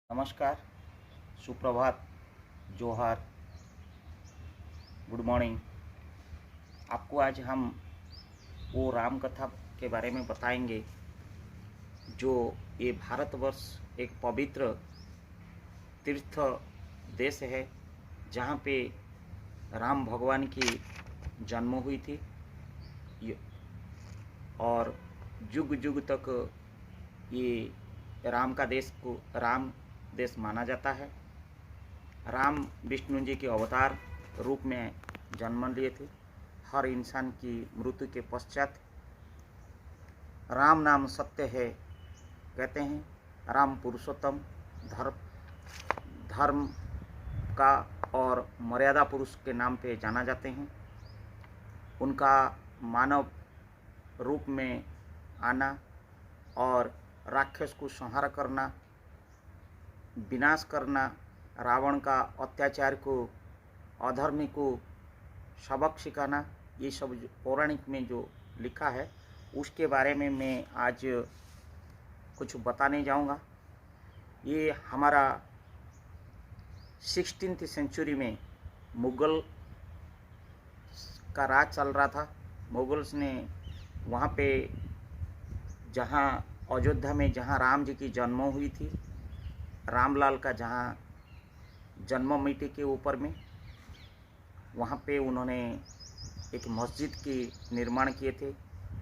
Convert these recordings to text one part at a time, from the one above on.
नमस्कार, सुप्रभात, जोहार, गुड मॉर्निंग। आपको आज हम वो राम कथा के बारे में बताएंगे जो ये भारतवर्ष एक पवित्र तीर्थ देश है जहाँ पे राम भगवान की जन्म हुई थी और युग युग तक ये राम का देश को राम देश माना जाता है। राम विष्णु जी के अवतार रूप में जन्म लिए थे। हर इंसान की मृत्यु के पश्चात राम नाम सत्य है कहते हैं। राम पुरुषोत्तम धर्म का और मर्यादा पुरुष के नाम पे जाना जाते हैं। उनका मानव रूप में आना और राक्षस को संहार करना, विनाश करना, रावण का अत्याचार को, अधर्मी को सबक सिखाना, ये सब पौराणिक में जो लिखा है उसके बारे में मैं आज कुछ बताने जाऊंगा। ये हमारा 16th सेंचुरी में मुग़ल का राज चल रहा था। मुग़ल्स ने वहाँ पे जहाँ अयोध्या में जहाँ राम जी की जन्म हुई थी, रामलाल का जहाँ जन्म मिट्टी के ऊपर में, वहाँ पे उन्होंने एक मस्जिद की निर्माण किए थे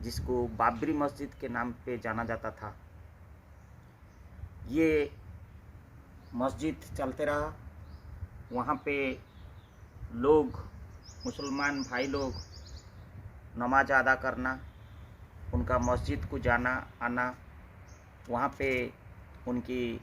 जिसको बाबरी मस्जिद के नाम पे जाना जाता था। ये मस्जिद चलते रहा। वहाँ पे लोग, मुसलमान भाई लोग नमाज अदा करना, उनका मस्जिद को जाना आना, वहाँ पे उनकी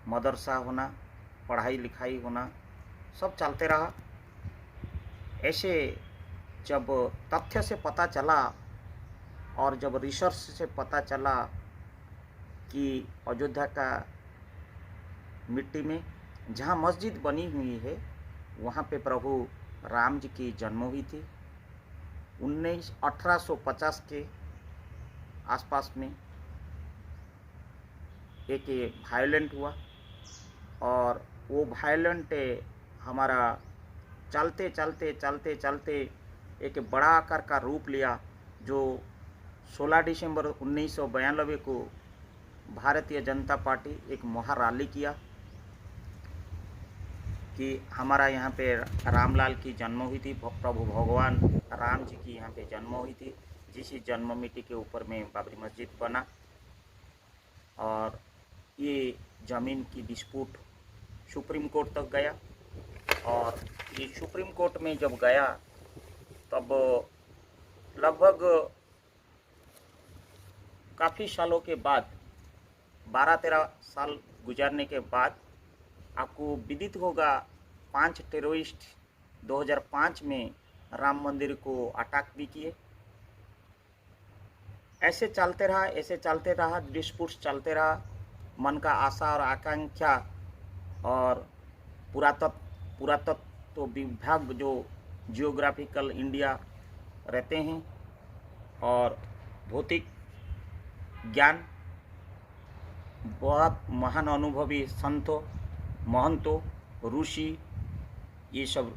मदरसा होना, पढ़ाई लिखाई होना, सब चलते रहा। ऐसे जब तथ्य से पता चला और जब रिसर्च से पता चला कि अयोध्या का मिट्टी में जहाँ मस्जिद बनी हुई है वहाँ पे प्रभु राम जी की जन्म हुई थी। 1850 के आसपास में एक वायलेंट हुआ और वो वायलेंट हमारा चलते चलते चलते चलते एक बड़ा आकार का रूप लिया, जो 16 दिसंबर 1992 को भारतीय जनता पार्टी एक महारैली किया कि हमारा यहाँ पे रामलाल की जन्म हुई थी, प्रभु भगवान राम जी की यहाँ पे जन्म हुई थी, जिस जन्म मिट्टी के ऊपर में बाबरी मस्जिद बना। और ये ज़मीन की डिस्प्यूट सुप्रीम कोर्ट तक गया और ये सुप्रीम कोर्ट में जब गया तब लगभग काफ़ी सालों के बाद, 12-13 साल गुजरने के बाद आपको विदित होगा 5 टेररिस्ट 2005 में राम मंदिर को अटैक भी किए। ऐसे चलते रहा, डिस्प्यूट्स चलते रहा। मन का आशा और आकांक्षा और पुरातत्व विभाग जो जियोग्राफिकल इंडिया रहते हैं और भौतिक ज्ञान, बहुत महान अनुभवी संतों, महंतों, ऋषि, ये सब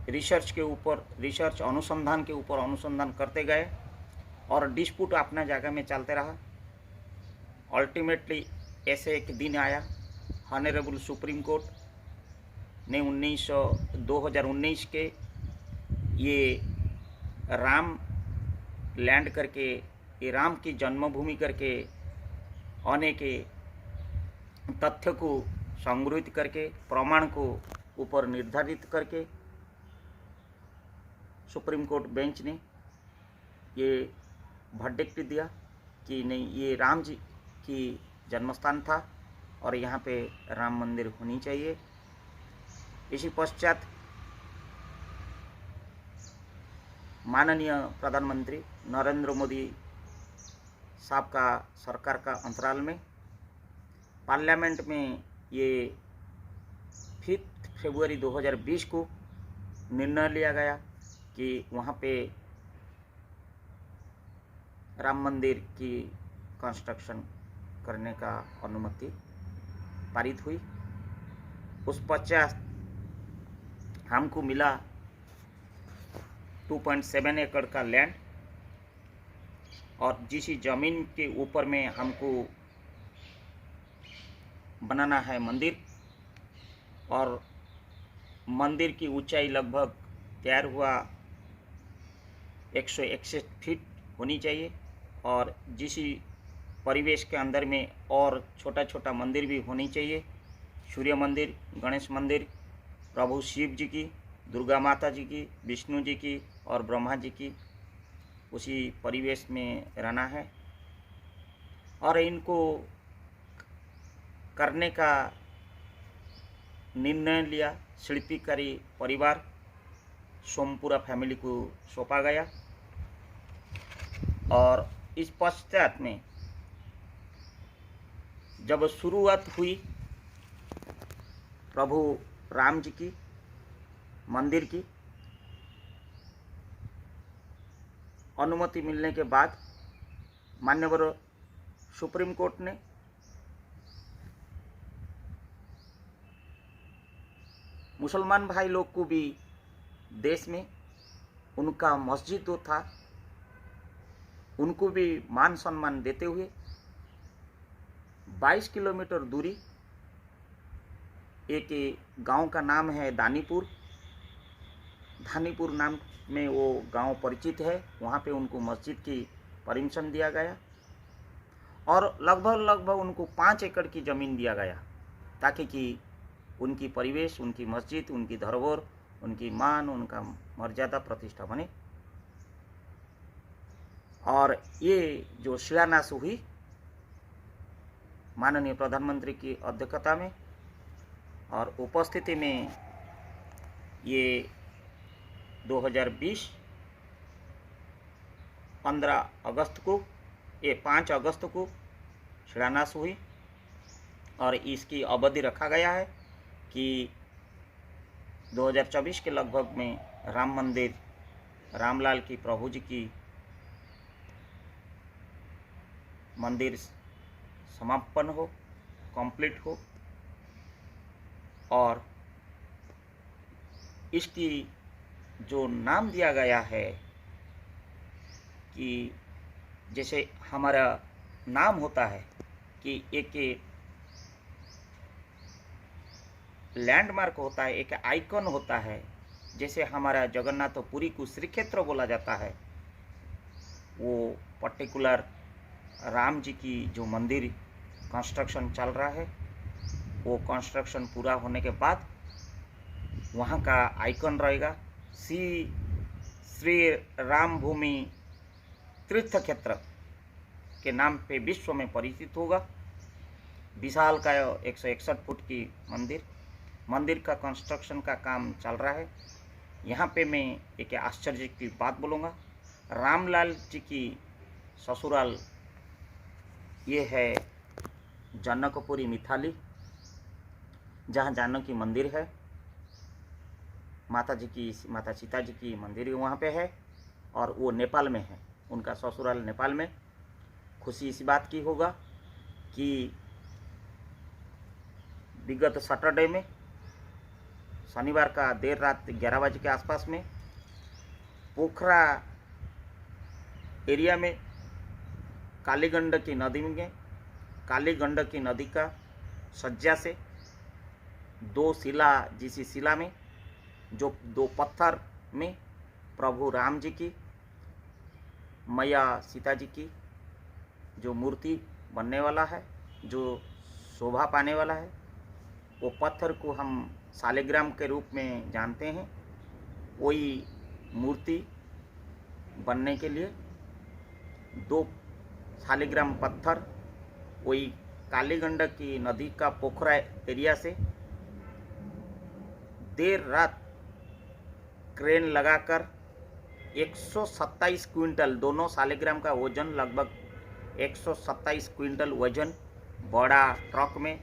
रिसर्च अनुसंधान के ऊपर अनुसंधान करते गए और डिस्प्यूट अपना जगह में चलते रहा। अल्टीमेटली ऐसे एक दिन आया, ऑनरेबल सुप्रीम कोर्ट ने 2019 के ये राम लैंड करके, ये राम की जन्मभूमि करके आने के तथ्य को संग्रहित करके, प्रमाण को ऊपर निर्धारित करके सुप्रीम कोर्ट बेंच ने ये वर्डिक्ट दिया कि नहीं, ये राम जी की जन्मस्थान था और यहाँ पे राम मंदिर होनी चाहिए। इसी पश्चात माननीय प्रधानमंत्री नरेंद्र मोदी साहब का सरकार का अंतराल में पार्लियामेंट में ये 5 फरवरी 2020 को निर्णय लिया गया कि वहाँ पे राम मंदिर की कंस्ट्रक्शन करने का अनुमति पारित हुई। उस पश्चात हमको मिला 2.7 एकड़ का लैंड, और जिस जमीन के ऊपर में हमको बनाना है मंदिर, और मंदिर की ऊंचाई लगभग तैयार हुआ 161 फीट होनी चाहिए, और जिस परिवेश के अंदर में और छोटा छोटा मंदिर भी होनी चाहिए, सूर्य मंदिर, गणेश मंदिर, प्रभु शिव जी की, दुर्गा माता जी की, विष्णु जी की और ब्रह्मा जी की, उसी परिवेश में रहना है। और इनको करने का निर्णय लिया शिल्पीकारी परिवार सोमपुरा फैमिली को सौंपा गया। और इस पश्चात में जब शुरुआत हुई प्रभु राम जी की मंदिर की, अनुमति मिलने के बाद माननीय सुप्रीम कोर्ट ने मुसलमान भाई लोग को भी देश में उनका मस्जिद जो था उनको भी मान सम्मान देते हुए 22 किलोमीटर दूरी एक गांव का नाम है दानीपुर, धानीपुर नाम में वो गांव परिचित है, वहाँ पे उनको मस्जिद की परमिशन दिया गया, और लगभग उनको 5 एकड़ की ज़मीन दिया गया, ताकि कि उनकी परिवेश, उनकी मस्जिद, उनकी धरोहर, उनकी मान, उनका मर्यादा प्रतिष्ठा बने। और ये जो शिलान्यास हुई माननीय प्रधानमंत्री की अध्यक्षता में और उपस्थिति में, ये 2020 15 अगस्त को, ये 5 अगस्त को शिलान्यास हुई, और इसकी अवधि रखा गया है कि 2024 के लगभग में राम मंदिर, रामलाल की, प्रभु जी की मंदिर समापन हो, कंप्लीट हो, और इसकी जो नाम दिया गया है कि जैसे हमारा नाम होता है कि एक लैंडमार्क होता है, एक आइकन होता है, जैसे हमारा जगन्नाथपुरी को श्री क्षेत्र बोला जाता है, वो पर्टिकुलर राम जी की जो मंदिर कंस्ट्रक्शन चल रहा है, वो कंस्ट्रक्शन पूरा होने के बाद वहाँ का आइकन रहेगा श्री राम भूमि तीर्थ क्षेत्र के नाम पे विश्व में परिचित होगा। विशाल का 161 फुट की मंदिर का कंस्ट्रक्शन का काम चल रहा है। यहाँ पे मैं एक आश्चर्य की बात बोलूँगा, रामलाल जी की ससुराल ये है जनकपुरी मिथाली, जहाँ जानकी मंदिर है, माता सीता जी की मंदिर वहाँ पे है, और वो नेपाल में है, उनका ससुराल नेपाल में। खुशी इस बात की होगा कि विगत सैटरडे में, शनिवार का देर रात 11 बजे के आसपास में पोखरा एरिया में काली गंडकी नदी का सज्जा से जिस शिला में जो 2 पत्थर में प्रभु राम जी की, मैया सीता जी की जो मूर्ति बनने वाला है, जो शोभा पाने वाला है, वो पत्थर को हम शालिग्राम के रूप में जानते हैं। वही मूर्ति बनने के लिए 2 शालिग्राम पत्थर वही काली गंडकी नदी का पोखरा एरिया से देर रात क्रेन लगाकर 127 क्विंटल, दोनों शालिग्राम का वजन लगभग 127 क्विंटल वजन, बड़ा ट्रक में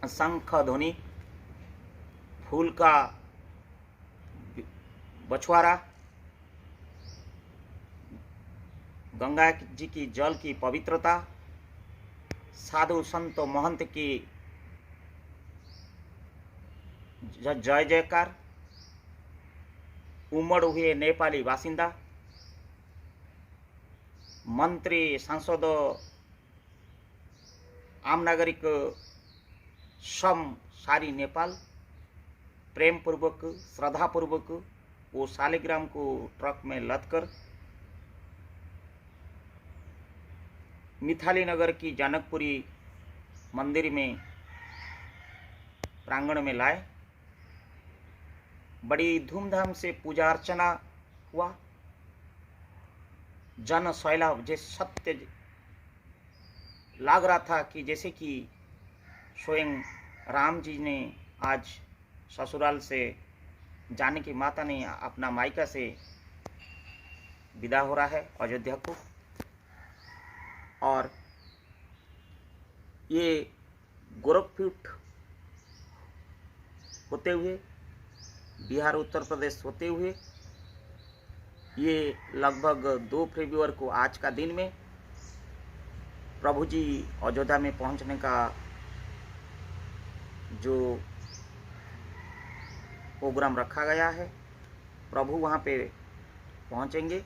शंख ध्वनि, फूल का बछवाड़ा, गंगा जी की जल की पवित्रता, साधु संत महंत की जय जयकार उमड़ हुए नेपाली बासिंदा, मंत्री, सांसद, आम नागरिक सम सारी नेपाल प्रेम पूर्वक, श्रद्धा पूर्वक वो शालिग्राम को ट्रक में लद कर मिथाली नगर की जनकपुरी मंदिर में प्रांगण में लाए। बड़ी धूमधाम से पूजा अर्चना हुआ। जन सैलाब जैसे सत्य लग रहा था कि जैसे कि स्वयं राम जी ने आज ससुराल से जाने की माता ने अपना मायका से विदा हो रहा है अयोध्या को। और ये गोरखपुर होते हुए बिहार उत्तर प्रदेश होते हुए ये लगभग 2 फरवरी को आज का दिन में प्रभु जी अयोध्या में पहुंचने का जो प्रोग्राम रखा गया है, प्रभु वहां पे पहुंचेंगे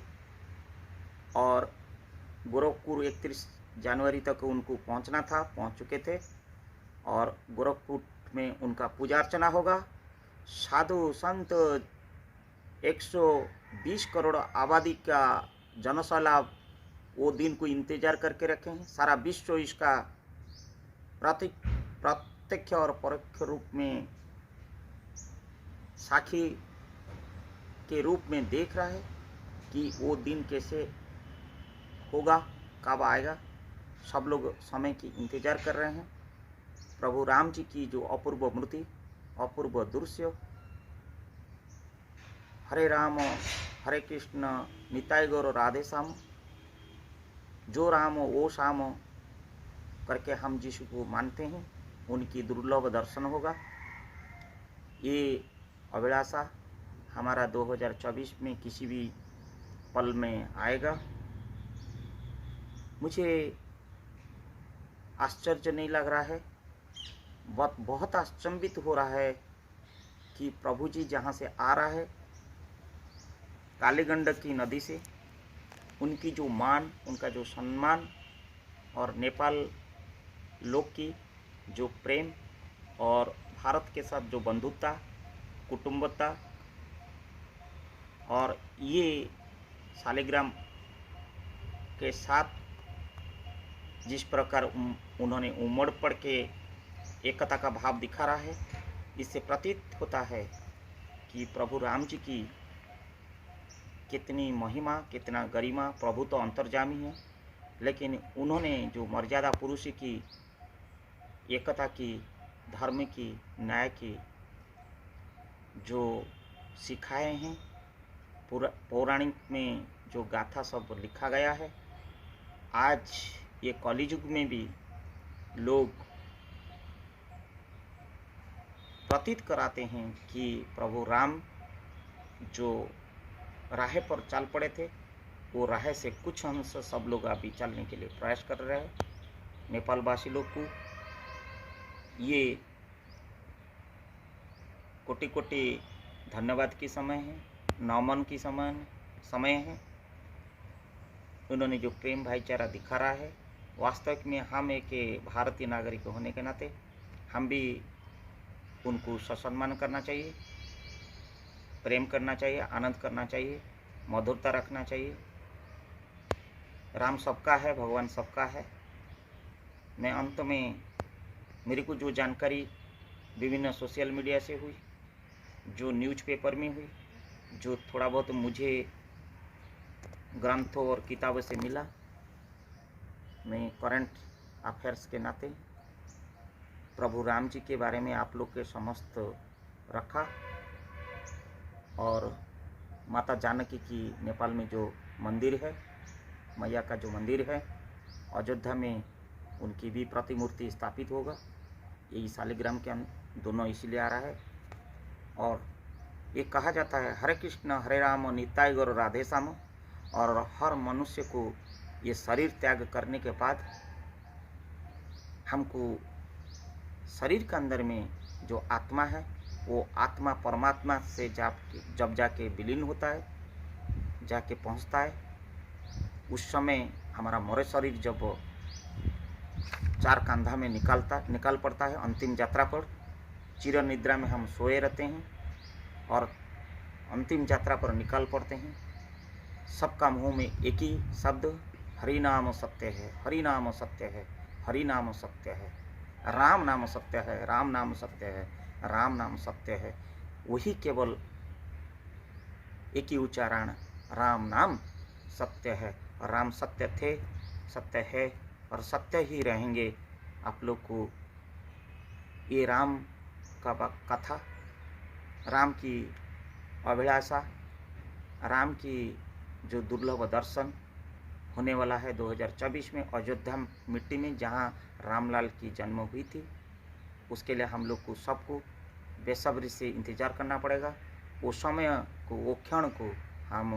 और गोरखपुर 31 जनवरी तक उनको पहुंचना था, पहुंच चुके थे और गोरखपुर में उनका पूजा अर्चना होगा। साधु संत 120 करोड़ आबादी का जनसैलाब वो दिन को इंतजार करके रखे हैं। सारा विश्व इसका प्रत्यक्ष और परोक्ष रूप में साक्षी के रूप में देख रहा है कि वो दिन कैसे होगा, कब आएगा। सब लोग समय की इंतजार कर रहे हैं। प्रभु राम जी की जो अपूर्व मूर्ति, अपूर्व दृश्य, हरे राम हरे कृष्ण निताय गौर राधे श्याम, जो राम वो श्याम करके हम यीशु को मानते हैं, उनकी दुर्लभ दर्शन होगा। ये अभिलाषा हमारा 2024 में किसी भी पल में आएगा। मुझे आश्चर्य नहीं लग रहा है, बहुत अचंभित हो रहा है कि प्रभु जी जहाँ से आ रहा है काली गंडक की नदी से, उनकी जो मान, उनका जो सम्मान और नेपाल लोग की जो प्रेम और भारत के साथ जो बंधुता, कुटुंबता और ये शालिग्राम के साथ जिस प्रकार उन्होंने उमड़ पड़ के एकता का भाव दिखा रहा है, इससे प्रतीत होता है कि प्रभु राम जी की कितनी महिमा, कितना गरिमा। प्रभु तो अंतर्जामी है, लेकिन उन्होंने जो मर्यादा पुरुष की, एकता की, धर्म की, न्याय की जो सिखाए हैं, पौराणिक में जो गाथा सब लिखा गया है, आज ये कलियुग में भी लोग प्रतीत कराते हैं कि प्रभु राम जो राह पर चल पड़े थे, वो राह से कुछ अंश सब लोग अभी चलने के लिए प्रयास कर रहे हैं। नेपाल वासी लोग को ये कोटि कोटि धन्यवाद की समय है, नमन की समय है। उन्होंने जो प्रेम भाईचारा दिखा रहा है, वास्तविक में हम एक भारतीय नागरिक होने के नाते हम भी उनको सम्मान करना चाहिए, प्रेम करना चाहिए, आनंद करना चाहिए, मधुरता रखना चाहिए। राम सबका है, भगवान सबका है। मैं अंत में मेरे को जो जानकारी विभिन्न सोशल मीडिया से हुई, जो न्यूज़पेपर में हुई, जो थोड़ा बहुत मुझे ग्रंथों और किताबों से मिला, मैं करंट अफेयर्स के नाते प्रभु राम जी के बारे में आप लोग के समस्त रखा। और माता जानकी की नेपाल में जो मंदिर है, मैया का जो मंदिर है, अयोध्या में उनकी भी प्रतिमूर्ति स्थापित होगा। यही शालिग्राम के दोनों इसीलिए आ रहा है। और ये कहा जाता है हरे कृष्ण हरे राम निताय गौर राधे श्याम, और हर मनुष्य को ये शरीर त्याग करने के बाद हमको शरीर के अंदर में जो आत्मा है, वो आत्मा परमात्मा से जब जाके विलीन होता है, जाके पहुंचता है, उस समय हमारा मोरे शरीर जब चार कंधा में निकाल पड़ता है अंतिम यात्रा पर, चिर निद्रा में हम सोए रहते हैं और अंतिम यात्रा पर निकाल पड़ते हैं। सबका मुंह में एक ही शब्द, हरि नाम सत्य है, हरि नाम सत्य है, हरि नाम सत्य है, राम नाम सत्य है, राम नाम सत्य है, राम नाम सत्य है। वही केवल एक ही उच्चारण, राम नाम सत्य है। और राम सत्य थे, सत्य है और सत्य ही रहेंगे। आप लोग को ये राम का कथा, राम की अभिलाषा, राम की जो दुर्लभ दर्शन होने वाला है 2024 में अयोध्या मिट्टी में, जहाँ रामलाल की जन्म हुई थी, उसके लिए हम लोग को सबको बेसब्री से इंतज़ार करना पड़ेगा। वो समय को, वो क्षण को हम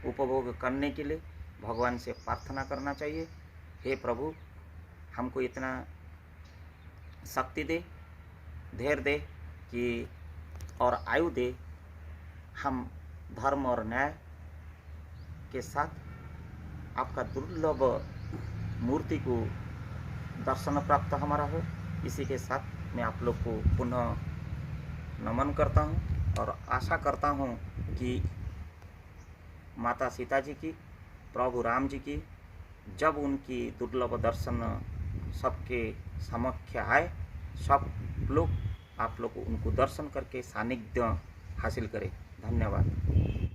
उपभोग करने के लिए भगवान से प्रार्थना करना चाहिए। हे प्रभु, हमको इतना शक्ति दे, धैर्य दे कि और आयु दे, हम धर्म और न्याय के साथ आपका दुर्लभ मूर्ति को दर्शन प्राप्त हमारा हो। इसी के साथ मैं आप लोग को पुनः नमन करता हूँ और आशा करता हूँ कि माता सीता जी की, प्रभु राम जी की, जब उनकी दुर्लभ दर्शन सबके समक्ष आए, सब लोग, आप लोग उनको दर्शन करके सानिध्य हासिल करें। धन्यवाद।